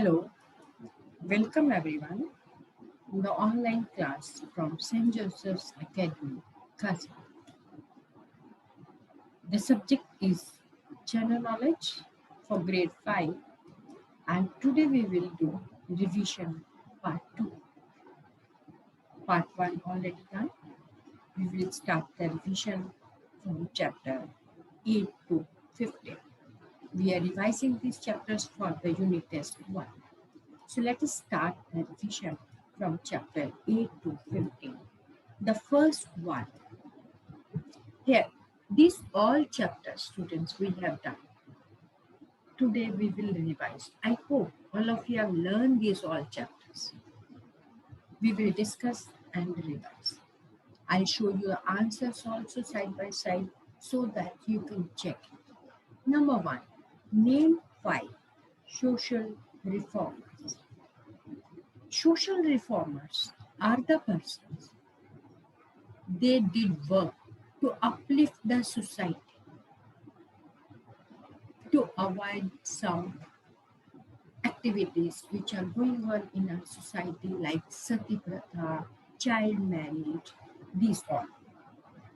Hello, welcome everyone in the online class from St.JOSEPH'S Academy, Kazan. The subject is General Knowledge for Grade 5 and today we will do revision part 2. Part 1 already done. We will start the revision from chapter 8 to 15. We are revising these chapters for the unit test 1. So let us start the revision from chapter 8 to 15. The first one. Here, these all chapters, students, we have done. Today we will revise. I hope all of you have learned these all chapters. We will discuss and revise. I'll show you the answers also side by side so that you can check it. Number 1. Name 5 social reformers. Social reformers are the persons. They did work to uplift the society, to avoid some activities which are going on in our society like sati pratha, child marriage, these all.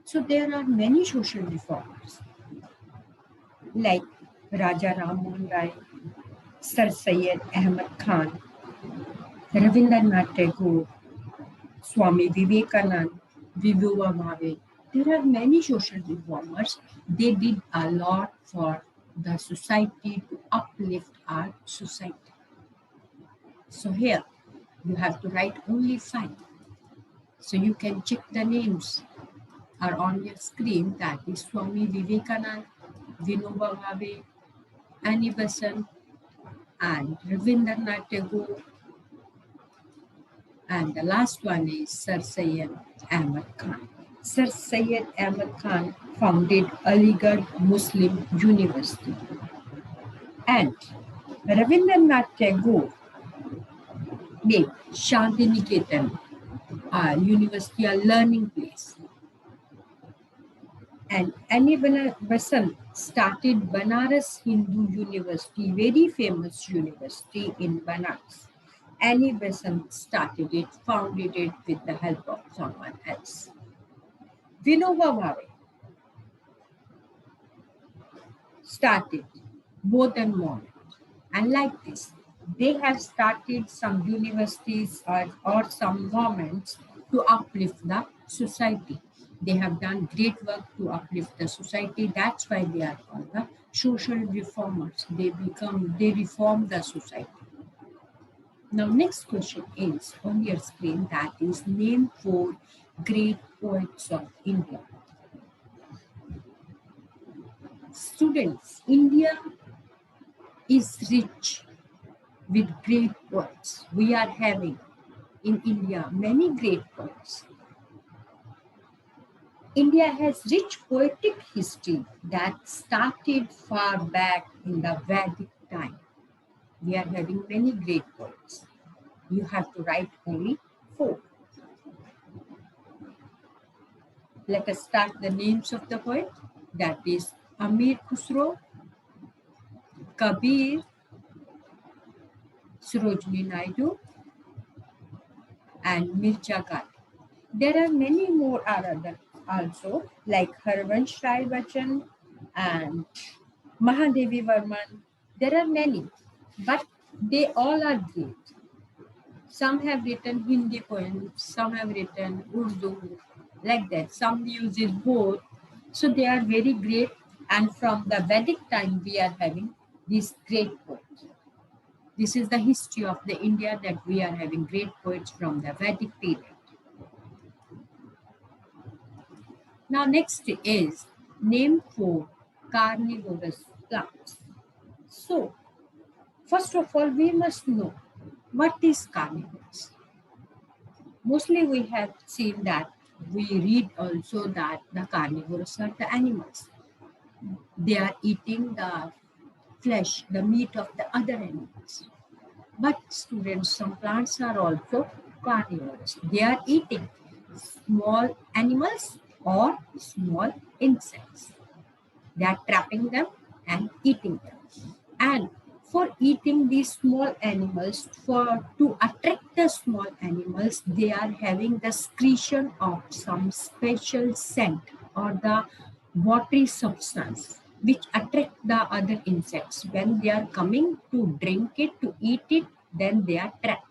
So there are many social reformers like Raja Ram Mohan Rai, Sir Syed Ahmad Khan, Rabindranath Tagore, Swami Vivekanand, Vinoba Bhave. There are many social reformers. They did a lot for the society to uplift our society. So here you have to write only 5. So you can check the names are on your screen. That is Swami Vivekanand, Vinoba Bhave, Annie Besant, and Rabindranath Tagore. And the last one is Sir Syed Ahmad Khan. Sir Syed Ahmad Khan founded Aligarh Muslim University. And Rabindranath Tagore made Shantiniketan, a university, a learning place. And Annie Besant started Banaras Hindu University, very famous university in Banaras. Annie Besant started it, founded it with the help of someone else. Vinoba Bhave started Bodhan movement. And like this, they have started some universities or some movements to uplift the society. They have done great work to uplift the society. That's why they are called the social reformers. They reform the society. Now, next question is on your screen, that is name 4 great poets of India. Students, India is rich with great poets. We are having in India many great poets. India has rich poetic history that started far back in the Vedic time. We are having many great poets. You have to write only 4. Let us start the names of the poet. That is Amir Khusro, Kabir, Sarojini Naidu, and Mirza Gandhi. There are many more other also like Harvansh Rai Bachchan and Mahadevi Varman. There are many, but they all are great. Some have written Hindi poems, some have written Urdu, like that. Some uses both. So they are very great. And from the Vedic time, we are having these great poets. This is the history of the India, that we are having great poets from the Vedic period. Now next is name 4 carnivorous plants. So first of all, we must know what is carnivores. Mostly we have seen that, we read also that the carnivores are the animals. They are eating the flesh, the meat of the other animals. But students, some plants are also carnivores. They are eating small animals or small insects. They are trapping them and eating them. And For eating these small animals, to attract the small animals, they are having the secretion of some special scent or the watery substance which attract the other insects. When they are coming to drink it, to eat it, then they are trapped.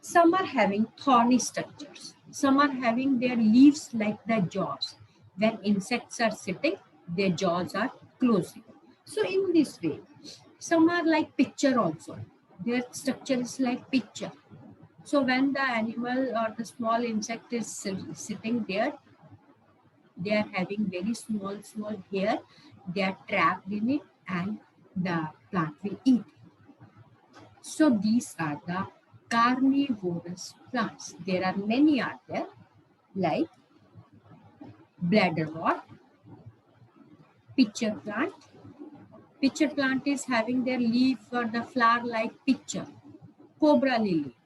Some are having thorny structures. Some are having their leaves like the jaws. When insects are sitting, their jaws are closing. So in this way, some are like picture also. Their structure is like picture. So when the animal or the small insect is sitting there, they are having very small hair. They are trapped in it and the plant will eat. So these are the carnivorous plants. There are many out there like bladderwort, pitcher plant. Pitcher plant is having their leaf or the flower like pitcher. Cobra lily.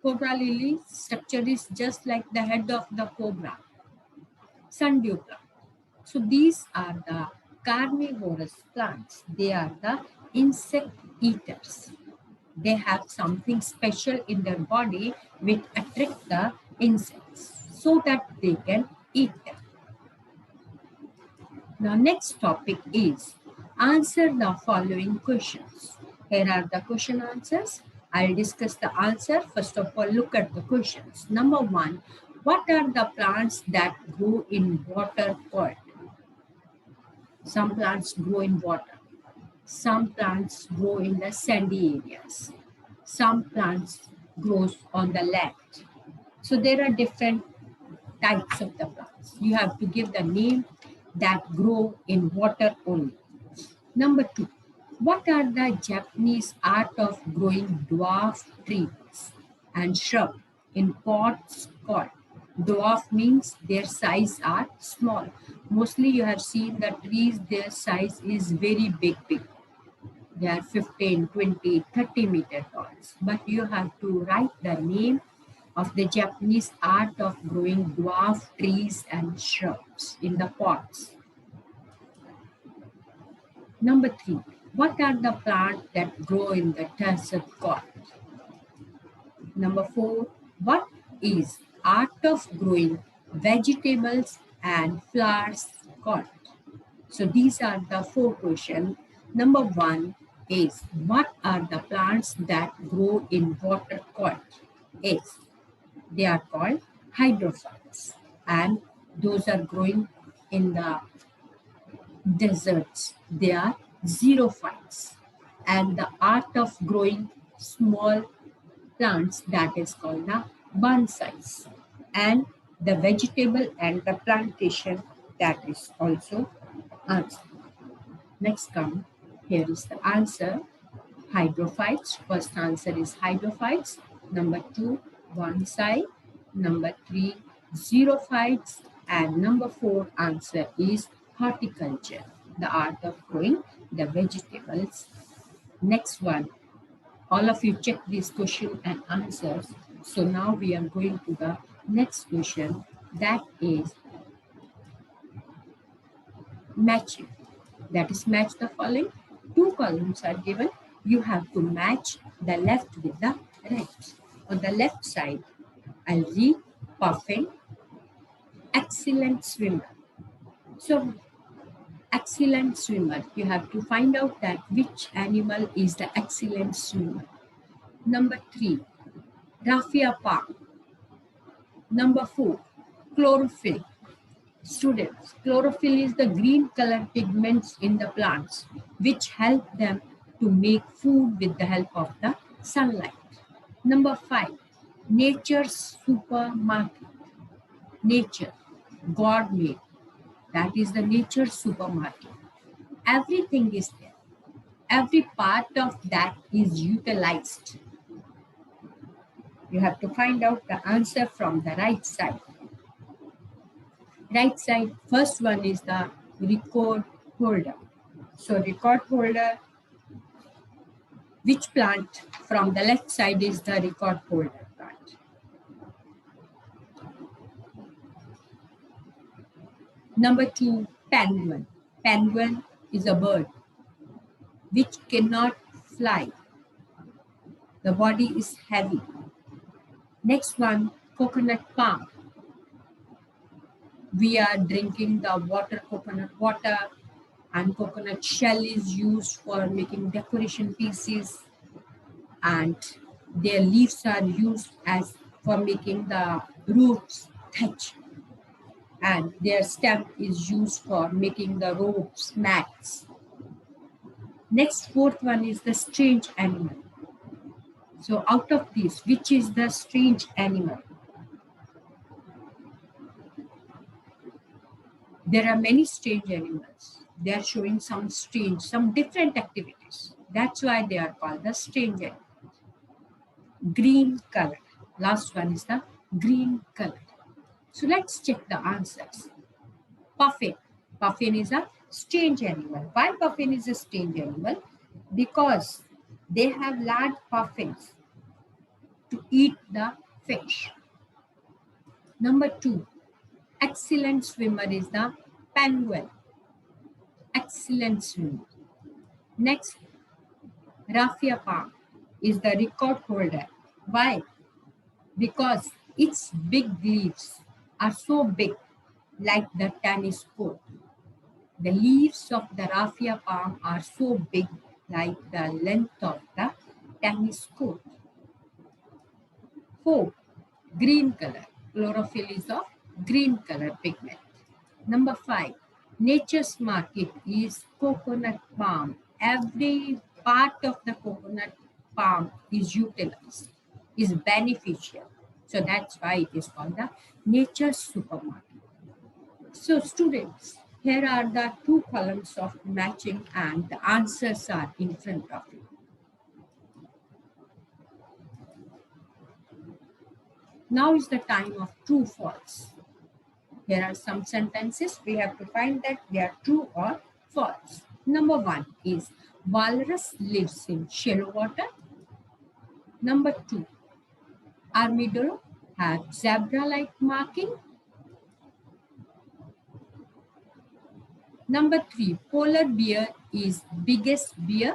Cobra lily structure is just like the head of the cobra. Sundew plant. So these are the carnivorous plants. They are the insect eaters. They have something special in their body which attract the insects so that they can eat them. Now next topic is answer the following questions. Here are the question answers. I'll discuss the answer. First of all, look at the questions. Number 1, what are the plants that grow in water called? Some plants grow in water. Some plants grow in the sandy areas. Some plants grows on the land. So there are different types of the plants. You have to give the name that grow in water only. Number 2, what are the Japanese art of growing dwarf trees and shrub in pots called? Dwarf means their size are small. Mostly you have seen the trees, their size is very big. They are 15, 20, 30-meter tall. But you have to write the name of the Japanese art of growing dwarf trees and shrubs in the pots. Number 3, what are the plants that grow in the desert called? Number 4, what is art of growing vegetables and flowers called? So these are the 4 questions. Number 1 is what are the plants that grow in water called? Is they are called hydrophytes and those are growing in the deserts. They are xerophytes. And the art of growing small plants that is called the bonsais. And the vegetable and the plantation that is also answer. Next come, here is the answer. Hydrophytes. First answer is hydrophytes. Number 2, bonsai. Number 3, xerophytes. And number 4 answer is horticulture, the art of growing the vegetables. Next one, all of you check this question and answers. So now we are going to the next question, that is matching. That is match the following. 2 columns are given. You have to match the left with the right. On the left side, I'll read puffin, excellent swimmer. So excellent swimmer, you have to find out that which animal is the excellent swimmer. Number 3, raffia palm. Number 4, chlorophyll. Students, chlorophyll is the green color pigments in the plants which help them to make food with the help of the sunlight. Number 5, nature's supermarket. Nature, God made. That is the nature's supermarket. Everything is there. Every part of that is utilized. You have to find out the answer from the right side. Right side, first one is the record holder. So record holder, which plant from the left side is the record holder plant? Number 2, penguin. Penguin is a bird. which cannot fly. The body is heavy. Next one, coconut palm. We are drinking the water, coconut water, and coconut shell is used for making decoration pieces, and their leaves are used as for making the roofs thatch, and their stem is used for making the ropes, mats. Next, fourth one is the strange animal. So out of these, which is the strange animal? There are many strange animals. They are showing some strange, some different activities. That's why they are called the strange animals. Green color. Last one is the green color. So let's check the answers. Puffin. Puffin is a strange animal. Why puffin is a strange animal? Because they have large puffins to eat the fish. Number 2, excellent swimmer is the penguin. Excellent swimmer. Next, raffia palm is the record holder. Why? Because its big leaves are so big, like the tennis court. The leaves of the raffia palm are so big, like the length of the tennis court. 4, green color. Chlorophyll is of green color pigment. Number 5, nature's market is coconut palm. Every part of the coconut palm is utilized, is beneficial. So that's why it is called the nature's supermarket. So students, here are the two columns of matching and the answers are in front of you. Now is the time of true false. Here are some sentences. We have to find that they are true or false. Number 1 is walrus lives in shallow water. Number 2, armadillo have zebra-like marking. Number 3, polar bear is biggest bear.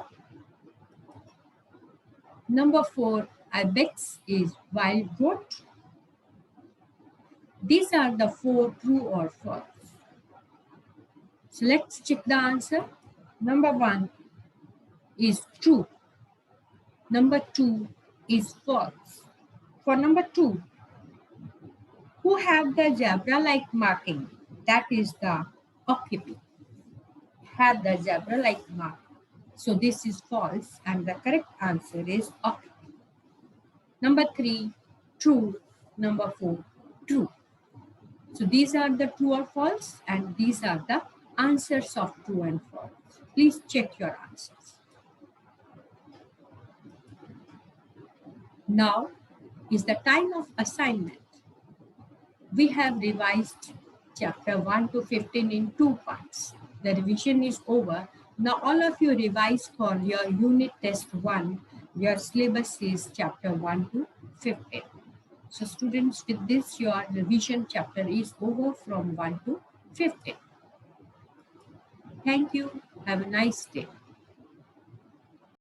Number 4, ibex is wild goat. These are the 4 true or false. So let's check the answer. Number 1 is true. Number 2 is false. For number 2, who have the zebra-like marking? That is the occiput. Have the zebra-like marking. So this is false and the correct answer is occiput. Number 3, true. Number 4, true. So these are the true or false and these are the answers of true and false. Please check your answers. Now is the time of assignment. We have revised chapter 1 to 15 in 2 parts. The revision is over. Now all of you revise for your unit test 1. Your syllabus is chapter 1 to 15. So students, with this your revision chapter is over from 1 to 15. Thank you. Have a nice day.